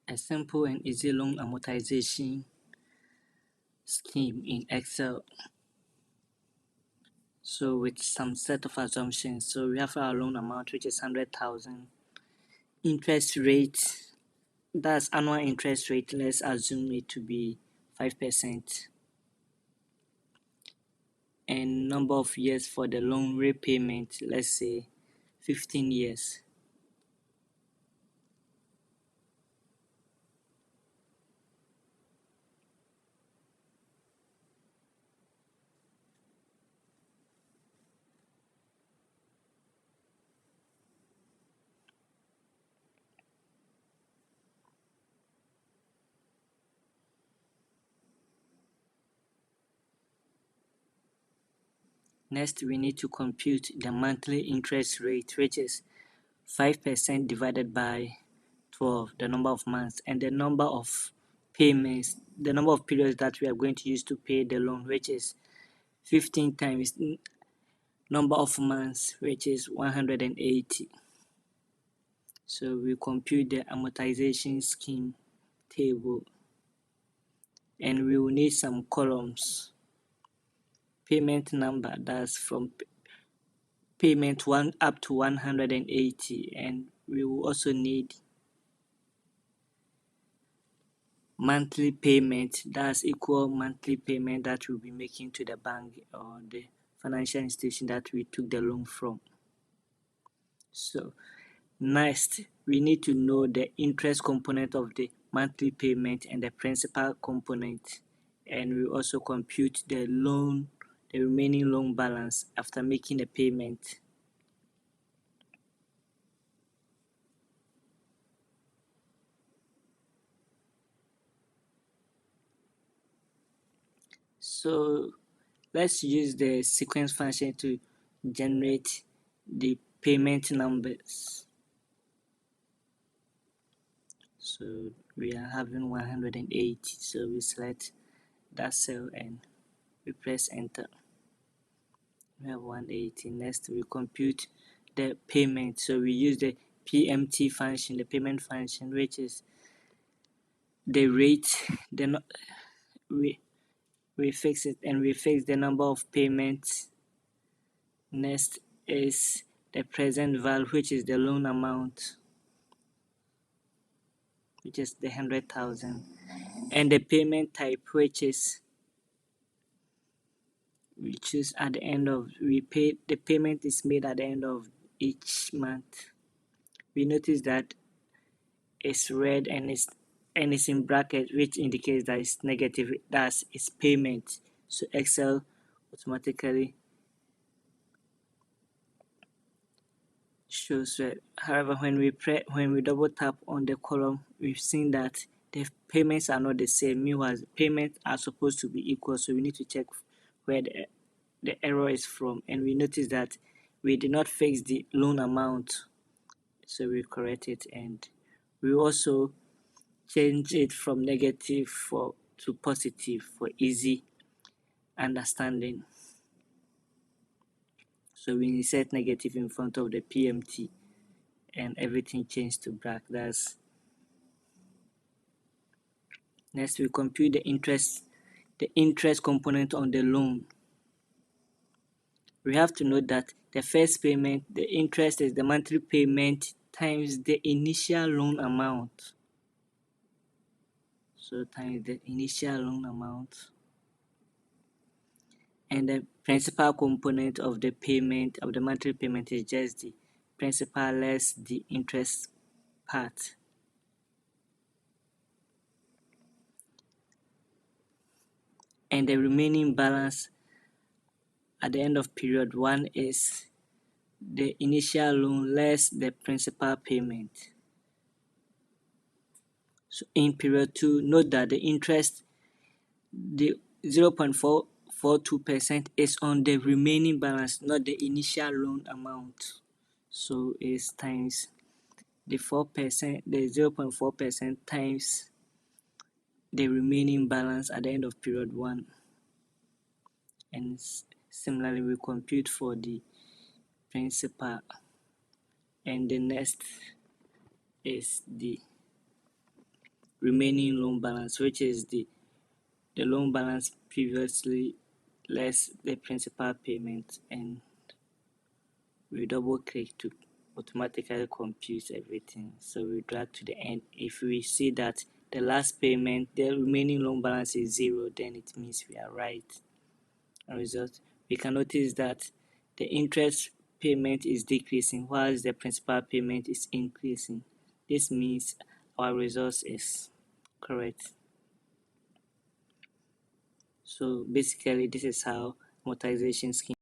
a simple and easy loan amortization scheme in Excel. So with some set of assumptions. So we have our loan amount, which is 100,000. Interest rate, that's annual interest rate. Let's assume it to be 5%. And number of years for the loan repayment, let's say 15 years. Next, we need to compute the monthly interest rate, which is 5% divided by 12, the number of months, and the number of payments, the number of periods that we are going to use to pay the loan, which is 15 times number of months, which is 180. So we compute the amortization scheme table, and we will need some columns. Payment number, that's from payment 1 up to 180, and we will also need monthly payment, that's equal monthly payment that we'll be making to the bank or the financial institution that we took the loan from. So next, we need to know the interest component of the monthly payment and the principal component, and we also compute the remaining loan balance after making the payment. So let's use the sequence function to generate the payment numbers. So we are having 180, so we select that cell and we press enter. We have 180. Next, we compute the payment. So we use the PMT function, the payment function, which is the rate. Then we fix it, and we fix the number of payments. Next is the present value, which is the loan amount, which is the 100,000, and the payment type, which is we choose at the end of the payment is made at the end of each month. We notice that it's red and it's in bracket, which indicates that it's negative, that's its payment. So Excel automatically shows red. However, when we double tap on the column, we've seen that the payments are not the same. Meanwhile, payments are supposed to be equal, so we need to check where the error is from, and we notice that we did not fix the loan amount, so we correct it, and we also change it from negative to positive for easy understanding. So we insert negative in front of the PMT and everything changed to black. Next, we compute the interest component on the loan. We have to note that the first payment, the interest is the monthly payment times the initial loan amount. So times the initial loan amount. And the principal component of the payment, of the monthly payment, is just the principal less the interest part. And the remaining balance at the end of period 1 is the initial loan less the principal payment. So in period 2, note that the interest, the 0.442% is on the remaining balance, not the initial loan amount. So it's times the 4%, the 0.4% times the remaining balance at the end of period 1. And similarly, we compute for the principal, and the next is the remaining loan balance, which is the loan balance previously less the principal payment, and we double click to automatically compute everything. So we drag to the end. If we see that the last payment, the remaining loan balance is 0, then it means we are right. Result, we can notice that the interest payment is decreasing whilst the principal payment is increasing. This means our result is correct. So basically, this is how amortization scheme